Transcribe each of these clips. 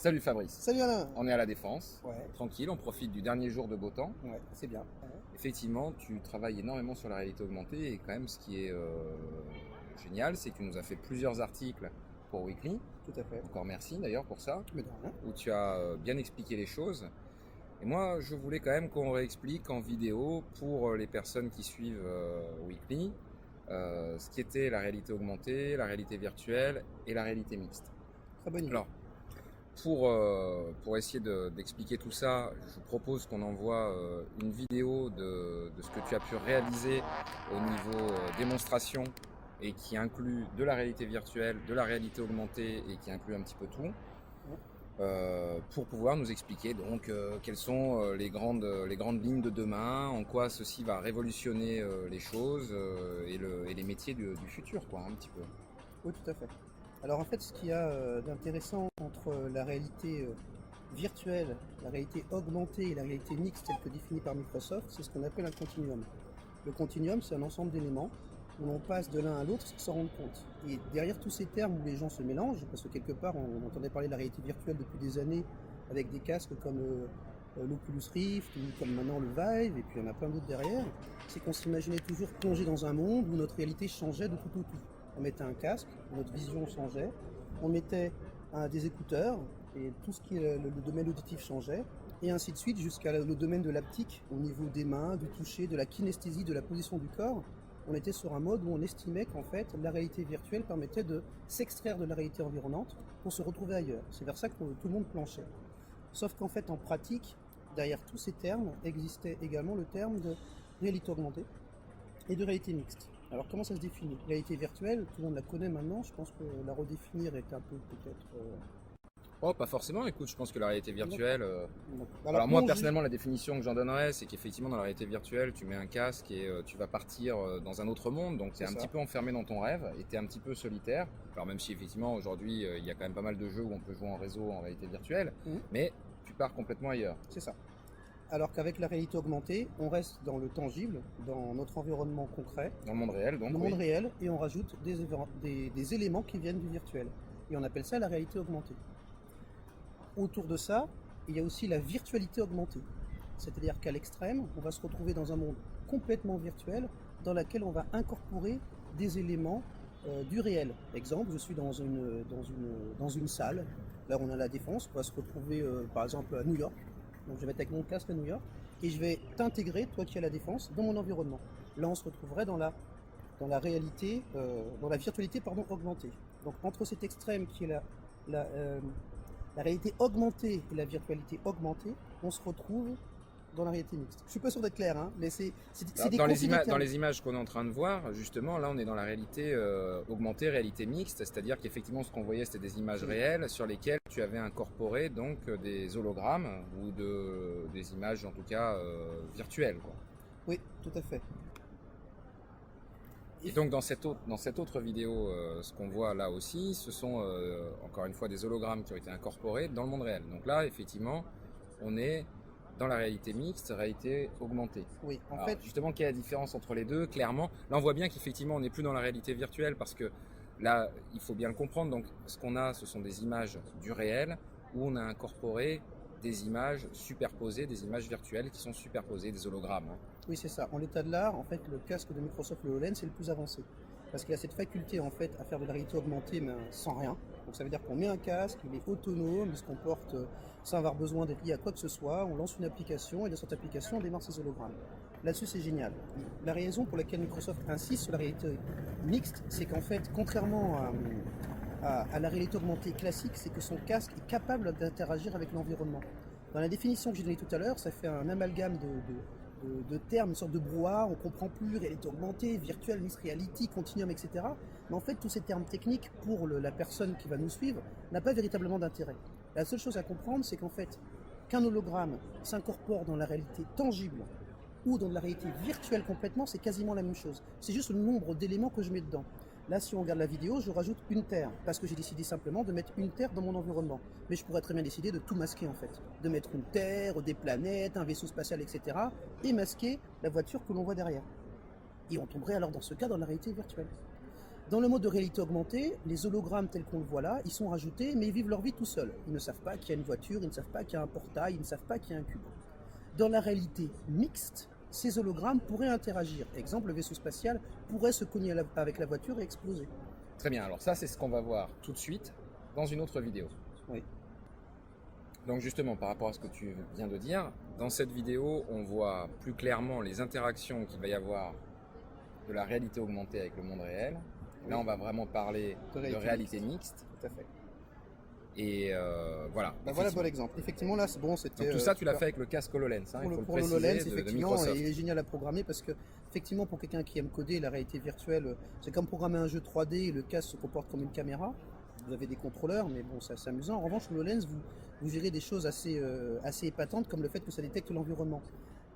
Salut Fabrice, Salut Alain. on est à la Défense, Ouais, tranquille, on profite du dernier jour de beau temps. ouais, c'est bien. Ouais, Effectivement, tu travailles énormément sur la réalité augmentée et quand même ce qui est génial, c'est que tu nous as fait plusieurs articles pour Weekly. tout à fait. Encore merci d'ailleurs pour ça, Mais de rien. où tu as bien expliqué les choses. Et moi, je voulais quand même qu'on réexplique en vidéo pour les personnes qui suivent Weekly ce qui était la réalité augmentée, la réalité virtuelle et la réalité mixte. Très bonne idée. Alors, pour essayer d'expliquer tout ça, je vous propose qu'on envoie une vidéo de ce que tu as pu réaliser au niveau démonstration et qui inclut de la réalité virtuelle, de la réalité augmentée et qui inclut un petit peu tout, pour pouvoir nous expliquer donc quelles sont les grandes lignes de demain, en quoi ceci va révolutionner les choses et les métiers du futur, quoi, un petit peu. Oui, tout à fait. Alors en fait, ce qu'il y a d'intéressant entre la réalité virtuelle, la réalité augmentée et la réalité mixte telle que définie par Microsoft, c'est ce qu'on appelle un continuum. Le continuum, c'est un ensemble d'éléments où l'on passe de l'un à l'autre sans s'en rendre compte. Et derrière tous ces termes où les gens se mélangent, parce que quelque part on entendait parler de la réalité virtuelle depuis des années avec des casques comme l'Oculus Rift ou comme maintenant le Vive, et puis il y en a plein d'autres derrière, c'est qu'on s'imaginait toujours plongé dans un monde où notre réalité changeait de tout au tout. On mettait un casque, notre vision changeait, on mettait des écouteurs et tout ce qui est le domaine auditif changeait, et ainsi de suite jusqu'à le domaine de l'haptique, au niveau des mains, du toucher, de la kinesthésie, de la position du corps. On était sur un mode où on estimait qu'en fait la réalité virtuelle permettait de s'extraire de la réalité environnante pour se retrouver ailleurs. C'est vers ça que tout le monde planchait. Sauf qu'en fait en pratique, derrière tous ces termes existait également le terme de réalité augmentée et de réalité mixte. Alors comment ça se définit? Réalité virtuelle, tout le monde la connaît maintenant, je pense que la redéfinir est un peu peut-être... Oh, pas forcément, écoute, je pense que la réalité virtuelle... Donc, Alors moi personnellement la définition que j'en donnerais c'est qu'effectivement dans la réalité virtuelle tu mets un casque et tu vas partir dans un autre monde, donc tu es un petit peu enfermé dans ton rêve et tu es un petit peu solitaire. Alors même si effectivement aujourd'hui il y a quand même pas mal de jeux où on peut jouer en réseau en réalité virtuelle, mais tu pars complètement ailleurs. C'est ça. Alors qu'avec la réalité augmentée, on reste dans le tangible, dans notre environnement concret, Dans le monde réel donc. le monde réel, et on rajoute des éléments qui viennent du virtuel. Et on appelle ça la réalité augmentée. Autour de ça, il y a aussi la virtualité augmentée. C'est-à-dire qu'à l'extrême, on va se retrouver dans un monde complètement virtuel dans lequel on va incorporer des éléments du réel. Exemple, je suis dans une salle, là on a la Défense, on va se retrouver par exemple à New York. Donc je vais être avec mon casque à New York et je vais t'intégrer, toi qui es à la Défense, dans mon environnement. Là on se retrouverait dans la réalité, dans la virtualité augmentée. Donc entre cet extrême qui est la réalité augmentée et la virtualité augmentée, on se retrouve dans la réalité mixte. Je suis pas sûr d'être clair, hein, mais c'est des dans les images qu'on est en train de voir, justement, là on est dans la réalité augmentée, réalité mixte, c'est-à-dire qu'effectivement ce qu'on voyait c'était des images réelles sur lesquelles tu avais incorporé donc des hologrammes ou des images en tout cas virtuelles, quoi. Oui, tout à fait. Et donc dans cette autre vidéo, ce qu'on voit là aussi, ce sont encore une fois des hologrammes qui ont été incorporés dans le monde réel. Donc là, effectivement, on est dans la réalité mixte, réalité augmentée. Oui, Alors, justement, quelle est la différence entre les deux? Clairement, là on voit bien qu'effectivement on n'est plus dans la réalité virtuelle parce que là, il faut bien le comprendre. Donc ce qu'on a, ce sont des images du réel où on a incorporé des images superposées, des images virtuelles qui sont superposées, des hologrammes. Oui, c'est ça. En l'état de l'art, en fait, le casque de Microsoft, le HoloLens, c'est le plus avancé. Parce qu'il a cette faculté, en fait, à faire de la réalité augmentée, mais sans rien. Donc ça veut dire qu'on met un casque, il est autonome, il se comporte sans avoir besoin d'être lié à quoi que ce soit. On lance une application et de cette application, on démarre ses hologrammes. Là-dessus, c'est génial. La raison pour laquelle Microsoft insiste sur la réalité mixte, c'est qu'en fait, contrairement à la réalité augmentée classique, c'est que son casque est capable d'interagir avec l'environnement. Dans la définition que j'ai donnée tout à l'heure, ça fait un amalgame de termes, une sorte de brouhaha, on comprend plus réalité augmentée, virtual, mixed reality, continuum, etc. Mais en fait, tous ces termes techniques, pour la personne qui va nous suivre, n'a pas véritablement d'intérêt. La seule chose à comprendre, c'est qu'en fait, qu'un hologramme s'incorpore dans la réalité tangible ou dans de la réalité virtuelle complètement, c'est quasiment la même chose. C'est juste le nombre d'éléments que je mets dedans. Là, si on regarde la vidéo, je rajoute une terre, parce que j'ai décidé simplement de mettre une terre dans mon environnement. Mais je pourrais très bien décider de tout masquer en fait. De mettre une terre, des planètes, un vaisseau spatial, etc. et masquer la voiture que l'on voit derrière. Et on tomberait alors dans ce cas dans la réalité virtuelle. Dans le mode de réalité augmentée, les hologrammes tels qu'on le voit là, ils sont rajoutés, mais ils vivent leur vie tout seuls. Ils ne savent pas qu'il y a une voiture, ils ne savent pas qu'il y a un portail, ils ne savent pas qu'il y a un cube. Dans la réalité mixte, ces hologrammes pourraient interagir. Exemple, le vaisseau spatial pourrait se cogner avec la voiture et exploser. Très bien, alors ça c'est ce qu'on va voir tout de suite dans une autre vidéo. Oui. Donc justement, par rapport à ce que tu viens de dire, dans cette vidéo, on voit plus clairement les interactions qu'il va y avoir de la réalité augmentée avec le monde réel. Là, on va vraiment parler de réalité mixte. Tout à fait. Et voilà. Voilà un bon exemple. Effectivement, là, c'est bon, c'était. Donc tout ça, tu l'as fait avec le casque HoloLens. Hein, il faut le préciser, HoloLens, de effectivement, Microsoft. il est génial à programmer parce que, effectivement, pour quelqu'un qui aime coder, la réalité virtuelle, c'est comme programmer un jeu 3D et le casque se comporte comme une caméra. Vous avez des contrôleurs, mais bon, c'est amusant. En revanche, HoloLens, vous gérez des choses assez épatantes, comme le fait que ça détecte l'environnement.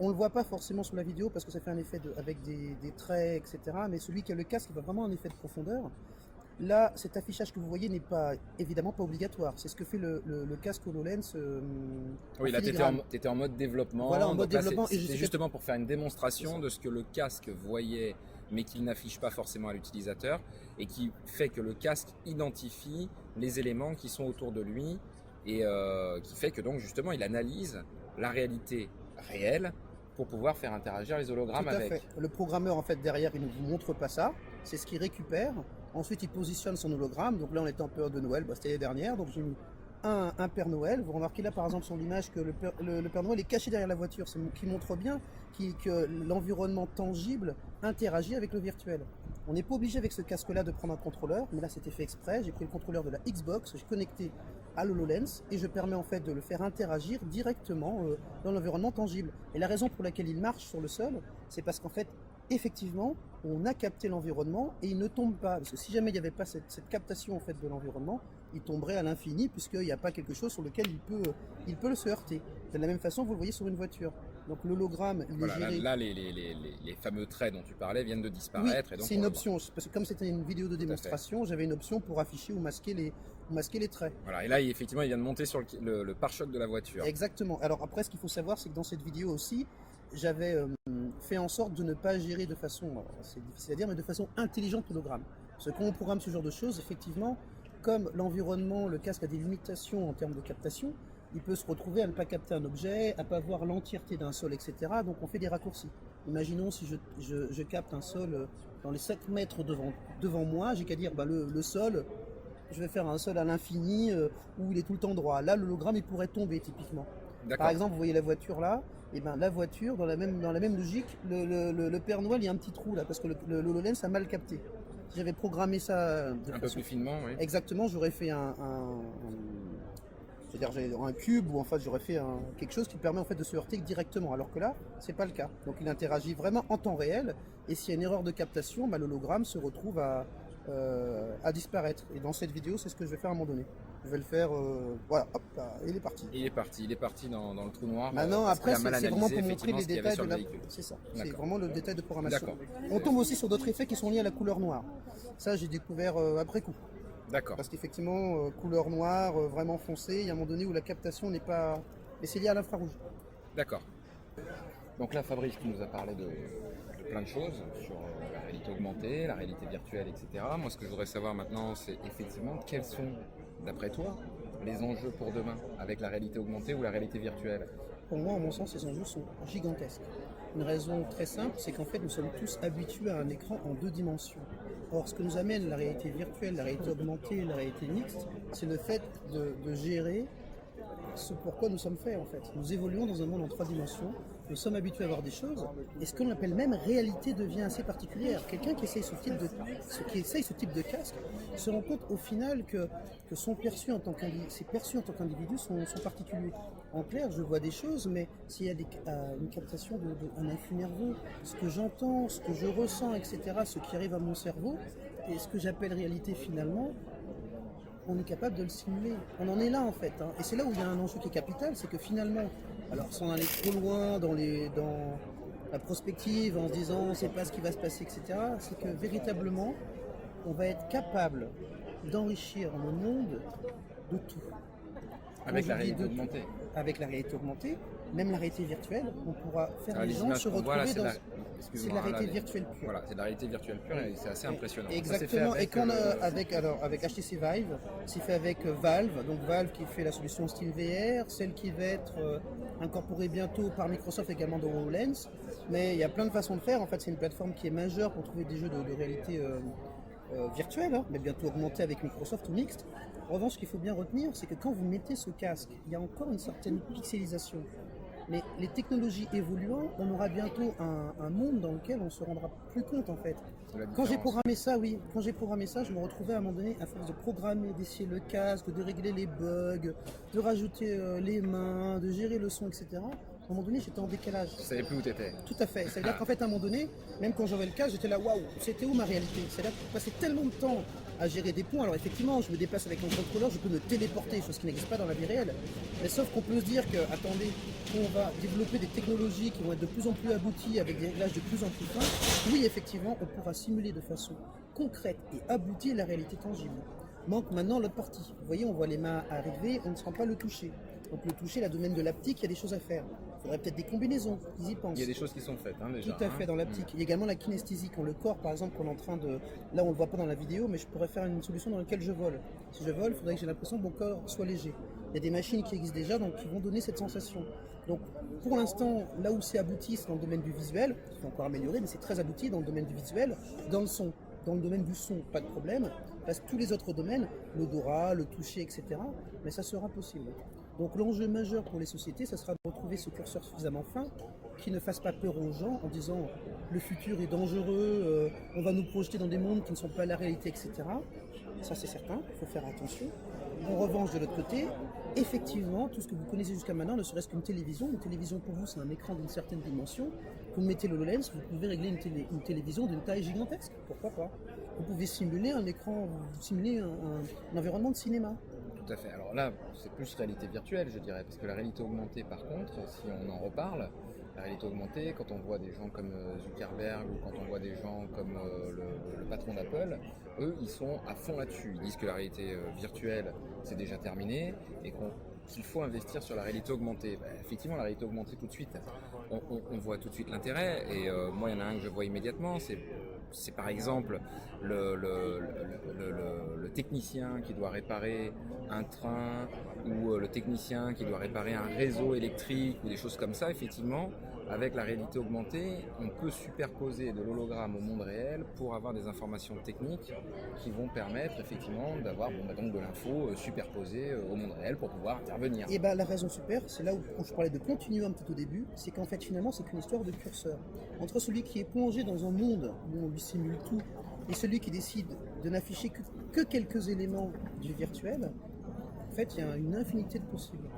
On ne le voit pas forcément sur la vidéo parce que ça fait un effet avec des traits, etc. Mais celui qui a le casque, il va vraiment un effet de profondeur. Là, cet affichage que vous voyez n'est évidemment pas obligatoire. C'est ce que fait le casque HoloLens. Oui, là, tu étais en mode développement. Voilà, en mode développement. C'était justement pour faire une démonstration de ce que le casque voyait, mais qu'il n'affiche pas forcément à l'utilisateur, et qui fait que le casque identifie les éléments qui sont autour de lui, et qui fait que donc justement, il analyse la réalité réelle pour pouvoir faire interagir les hologrammes avec. Fait. Le programmeur, en fait, derrière, il ne vous montre pas ça. C'est ce qu'il récupère. Ensuite, il positionne son hologramme. Donc là, on était en période de Noël. C'était l'année dernière. Donc j'ai mis un Père Noël. Vous remarquez là, par exemple, sur l'image que le Père Noël est caché derrière la voiture. C'est qui montre bien que l'environnement tangible interagit avec le virtuel. On n'est pas obligé avec ce casque-là de prendre un contrôleur. Mais là, c'était fait exprès. J'ai pris le contrôleur de la Xbox. J'ai connecté à l'HoloLens et je permets en fait de le faire interagir directement dans l'environnement tangible. Et la raison pour laquelle il marche sur le sol, c'est parce qu'en fait, effectivement, on a capté l'environnement et il ne tombe pas. Parce que si jamais il n'y avait pas cette captation en fait de l'environnement, il tomberait à l'infini puisqu'il n'y a pas quelque chose sur lequel il peut se heurter. De la même façon, vous le voyez sur une voiture. Donc l'hologramme, il est géré. Là, les fameux traits dont tu parlais viennent de disparaître. Oui, c'est une option. Parce que comme c'était une vidéo de démonstration, j'avais une option pour afficher ou masquer les traits. Voilà, et là, effectivement, il vient de monter sur le pare-choc de la voiture. Exactement. Alors après, ce qu'il faut savoir, c'est que dans cette vidéo aussi, j'avais fait en sorte de ne pas gérer de façon, c'est difficile à dire, mais de façon intelligente l'hologramme. Parce que quand on programme ce genre de choses, effectivement, comme l'environnement, le casque a des limitations en termes de captation, il peut se retrouver à ne pas capter un objet, à ne pas voir l'entièreté d'un sol, etc. Donc on fait des raccourcis. Imaginons si je capte un sol dans les 5 mètres devant moi, j'ai qu'à dire le sol, je vais faire un sol à l'infini où il est tout le temps droit. Là, l'hologramme, il pourrait tomber typiquement. Par exemple, vous voyez la voiture là, et la voiture, dans la même logique, le Père Noël, il y a un petit trou là, parce que le HoloLens a mal capté. Si j'avais programmé ça un peu plus finement, oui. Exactement, j'aurais fait un cube, ou en fait j'aurais fait quelque chose qui permet en fait de se heurter directement, alors que là, c'est pas le cas. Donc il interagit vraiment en temps réel, et s'il y a une erreur de captation, l'hologramme se retrouve à disparaître. Et dans cette vidéo, c'est ce que je vais faire à un moment donné. Je vais le faire, voilà, hop là, il est parti. Il est parti dans le trou noir. Maintenant, après, c'est vraiment pour montrer les détails de la... C'est ça, c'est vraiment le détail de programmation. On tombe aussi sur d'autres effets qui sont liés à la couleur noire. Ça, j'ai découvert après coup. D'accord. Parce qu'effectivement, couleur noire, vraiment foncée, il y a un moment donné où la captation n'est pas... Mais c'est lié à l'infrarouge. D'accord. Donc là, Fabrice, tu nous as parlé de plein de choses sur la réalité augmentée, la réalité virtuelle, etc. Moi, ce que je voudrais savoir maintenant, c'est effectivement quels sont, d'après toi, les enjeux pour demain avec la réalité augmentée ou la réalité virtuelle. Pour moi, à mon sens, ces enjeux sont gigantesques. Une raison très simple, c'est qu'en fait, nous sommes tous habitués à un écran en 2 dimensions. Or, ce que nous amène la réalité virtuelle, la réalité augmentée, la réalité mixte, c'est le fait de gérer ce pourquoi nous sommes faits en fait. Nous évoluons dans un monde en 3 dimensions, nous sommes habitués à voir des choses, et ce qu'on appelle même réalité devient assez particulière. Quelqu'un qui essaye ce type de casque se rend compte au final que ses perçus en tant qu'individu sont particuliers. En clair, je vois des choses, mais s'il y a une captation d'un influx nerveux, ce que j'entends, ce que je ressens, etc., ce qui arrive à mon cerveau, et ce que j'appelle réalité finalement, on est capable de le simuler. On en est là en fait. Et c'est là où il y a un enjeu qui est capital, c'est que finalement, alors sans aller trop loin dans la prospective, en se disant on ne sait pas ce qui va se passer, etc., c'est que véritablement, on va être capable d'enrichir le monde de tout. Avec la réalité augmentée. Avec la réalité augmentée, même la réalité virtuelle, on pourra faire Ah, les les gens images se qu'on voit là, retrouver dans... C'est excuse-moi, de la là, réalité virtuelle pure. voilà, c'est de la réalité virtuelle pure et c'est assez impressionnant. Ça, c'est fait Exactement, et avec, qu'on a avec HTC Vive, c'est fait avec Valve, donc Valve qui fait la solution SteamVR, celle qui va être incorporée bientôt par Microsoft également dans HoloLens, mais il y a plein de façons de faire, en fait c'est une plateforme qui est majeure pour trouver des jeux de réalité virtuelle, hein, mais bientôt augmentée avec Microsoft ou mixte. En revanche, ce qu'il faut bien retenir, c'est que quand vous mettez ce casque, il y a encore une certaine pixelisation. Mais les technologies évoluant, on aura bientôt un monde dans lequel on se rendra plus compte en fait. Quand j'ai programmé ça, je me retrouvais à un moment donné à force de programmer, d'essayer le casque, de régler les bugs, de rajouter les mains, de gérer le son, etc. À un moment donné, j'étais en décalage. Tu savais plus où tu étais. Tout à fait. Ça veut dire qu'en fait, à un moment donné, même quand j'avais le casque, j'étais là, waouh, c'était où ma réalité? C'est-à-dire que je passais tellement de temps à gérer des points. Alors effectivement, je me déplace avec mon contrôleur, je peux me téléporter, chose qui n'existe pas dans la vie réelle. Mais sauf qu'on peut se dire que, attendez, on va développer des technologies qui vont être de plus en plus abouties avec des réglages de plus en plus fins. Oui, effectivement, on pourra simuler de façon concrète et aboutie la réalité tangible. Manque maintenant l'autre partie. Vous voyez, on voit les mains arriver, on ne sent pas le toucher. Donc le toucher, la domaine de l'haptique, il y a des choses à faire. Il faudrait peut-être des combinaisons, ils y pensent. Il y a des choses qui sont faites déjà. Tout à fait, dans l'aptique. Il y a également la kinesthésie, quand le corps, par exemple, qu'on est en train de... Là, on ne le voit pas dans la vidéo, mais je pourrais faire une solution dans laquelle je vole. Si je vole, il faudrait que j'ai l'impression que mon corps soit léger. Il y a des machines qui existent déjà, donc qui vont donner cette sensation. Donc, pour l'instant, là où c'est abouti, c'est dans le domaine du visuel. Il faut encore améliorer, mais c'est très abouti dans le domaine du visuel. Dans le son, dans le domaine du son, pas de problème. Parce que tous les autres domaines, l'odorat, le toucher, etc., mais ça sera possible. Donc l'enjeu majeur pour les sociétés, ça sera de retrouver ce curseur suffisamment fin qui ne fasse pas peur aux gens en disant le futur est dangereux, on va nous projeter dans des mondes qui ne sont pas la réalité, etc. Ça c'est certain, il faut faire attention. En revanche, de l'autre côté, effectivement, tout ce que vous connaissez jusqu'à maintenant, ne serait-ce qu'une télévision. Une télévision pour vous, c'est un écran d'une certaine dimension. Vous mettez l'HoloLens, vous pouvez régler une télévision d'une taille gigantesque. Pourquoi pas? Vous pouvez simuler un écran, vous simulez un environnement de cinéma. Tout à fait. Alors là, c'est plus réalité virtuelle, je dirais, parce que la réalité augmentée, par contre, si on en reparle, la réalité augmentée, quand on voit des gens comme Zuckerberg ou quand on voit des gens comme le patron d'Apple, eux, ils sont à fond là-dessus. Ils disent que la réalité virtuelle, c'est déjà terminé et qu'il faut investir sur la réalité augmentée. Effectivement, la réalité augmentée, tout de suite, on voit tout de suite l'intérêt. Et moi, il y en a un que je vois immédiatement, c'est par exemple le technicien qui doit réparer un train ou le technicien qui doit réparer un réseau électrique ou des choses comme ça. Effectivement, avec la réalité augmentée, on peut superposer de l'hologramme au monde réel pour avoir des informations techniques qui vont permettre effectivement d'avoir donc de l'info superposée au monde réel pour pouvoir intervenir. Et la raison super, c'est là où quand je parlais de continuum tout au début, c'est qu'en fait finalement c'est qu'une histoire de curseur. Entre celui qui est plongé dans un monde où on lui simule tout et celui qui décide de n'afficher que quelques éléments du virtuel, en fait il y a une infinité de possibles.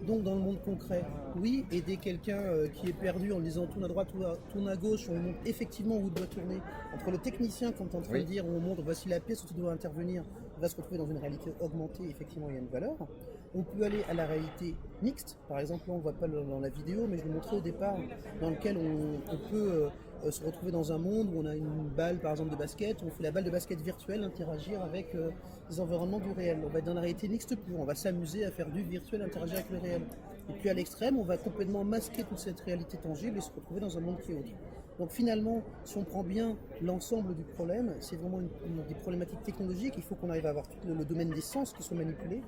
Donc dans le monde concret, oui, aider quelqu'un qui est perdu en disant tourne à droite, tourne à gauche, on montre effectivement où il doit tourner. Entre le technicien quand on est en train de dire on montre voici la pièce où tu dois intervenir, il va se retrouver dans une réalité augmentée, effectivement il y a une valeur. On peut aller à la réalité mixte, par exemple là on ne voit pas dans la vidéo, mais je le montrais au départ, dans lequel on peut se retrouver dans un monde où on a une balle par exemple de basket, on fait la balle de basket virtuelle, interagir avec les environnements du réel. On va être dans la réalité mixte pure, on va s'amuser à faire du virtuel, interagir avec le réel. Et puis à l'extrême, on va complètement masquer toute cette réalité tangible et se retrouver dans un monde qui est autre. Donc finalement, si on prend bien l'ensemble du problème, c'est vraiment des problématiques technologiques. Il faut qu'on arrive à avoir tout le domaine des sens qui sont manipulés.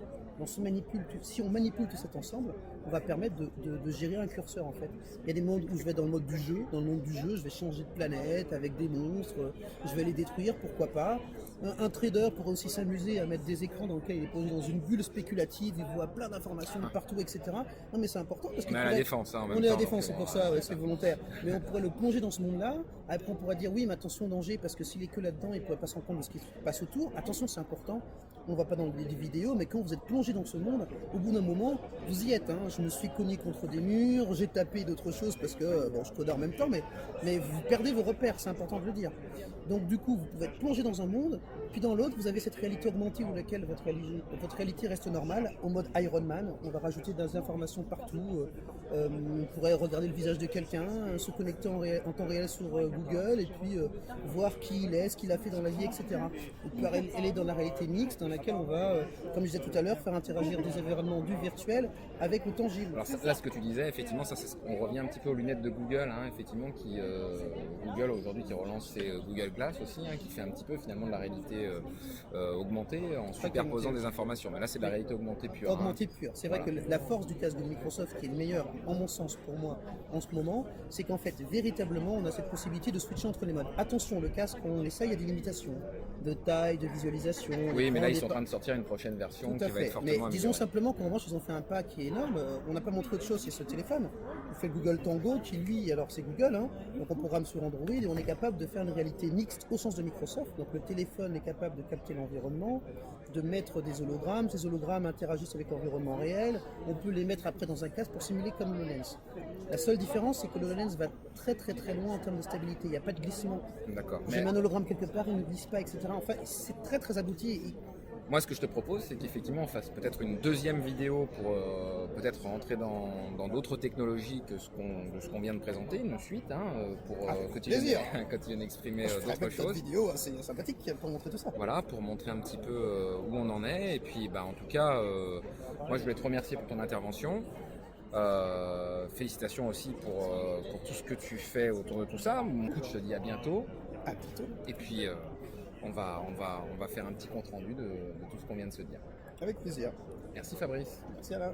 Si on manipule tout cet ensemble, on va permettre de gérer un curseur en fait. Il y a des mondes où je vais dans le mode du jeu. Dans le monde du jeu, je vais changer de planète avec des monstres, je vais les détruire, pourquoi pas. Un trader pourrait aussi s'amuser à mettre des écrans dans lesquels il est posé dans une bulle spéculative, il voit plein d'informations de partout, etc. Non mais c'est important parce qu'on est à la défense. En même on est à la temps, défense, c'est pour ça, ouais, c'est volontaire. Mais on pourrait le plonger dans ce monde-là. Après on pourrait dire oui, mais attention danger parce que s'il est que là-dedans, il ne pourrait pas se rendre compte de ce qui se passe autour. Attention, c'est important. On ne va pas dans des vidéos, mais quand vous êtes plongé dans ce monde, au bout d'un moment, vous y êtes. Hein. Je me suis cogné contre des murs, j'ai tapé d'autres choses parce que bon, je codais en même temps, mais vous perdez vos repères, c'est important de le dire. Donc du coup, vous pouvez être plongé dans un monde, puis dans l'autre, vous avez cette réalité augmentée où laquelle votre réalité reste normale, en mode Iron Man. On va rajouter des informations partout. On pourrait regarder le visage de quelqu'un, se connecter en temps temps réel sur Google et puis voir qui il est, ce qu'il a fait dans la vie, etc. Et puis, elle est dans la réalité mixte dans laquelle on va, comme je disais tout à l'heure, faire interagir des environnements du virtuel avec le tangible. Alors là, ce que tu disais, effectivement, on revient un petit peu aux lunettes de Google, hein, effectivement, Google aujourd'hui qui relance ses Google Glass aussi, hein, qui fait un petit peu finalement de la réalité augmentée en superposant des informations. Mais là, c'est de la réalité augmentée pure. Augmentée pure. C'est vrai que la force du casque de Microsoft, qui est le meilleur, en mon sens, pour moi, en ce moment, c'est qu'en fait, véritablement, on a cette possibilité de switcher entre les modes. Attention, le casque, on essaye, il y a des limitations de taille, de visualisation. Oui, mais là, ils sont en train de sortir une prochaine version qui va être fortement améliorée. Disons simplement qu'en revanche, ils ont fait un pas qui est énorme. On n'a pas montré autre chose, c'est ce téléphone. On fait Google Tango, qui lui, alors c'est Google, hein, donc on programme sur Android et on est capable de faire une réalité mixte au sens de Microsoft. Donc le téléphone est capable de capter l'environnement, de mettre des hologrammes. Ces hologrammes interagissent avec l'environnement réel. On peut les mettre après dans un casque pour simuler comme HoloLens. La seule différence, c'est que l'HoloLens va très très très loin en termes de stabilité. Il n'y a pas de glissement. D'accord. J'ai un hologramme quelque part, il ne glisse pas, etc. Enfin, c'est très très abouti. Moi, ce que je te propose, c'est qu'effectivement, on fasse peut-être une deuxième vidéo pour peut-être rentrer dans d'autres technologies que ce qu'on vient de présenter, une suite, hein, pour que tu viennes exprimer d'autres choses. Cette vidéo, c'est sympathique pour montrer tout ça. Voilà, pour montrer un petit peu où on en est. Et puis, en tout cas, moi, je voulais te remercier pour ton intervention. Félicitations aussi pour tout ce que tu fais autour de tout ça. Écoute, je te dis à bientôt. À bientôt. Et puis, on va faire un petit compte rendu de tout ce qu'on vient de se dire. Avec plaisir. Merci Fabrice. Merci Alain.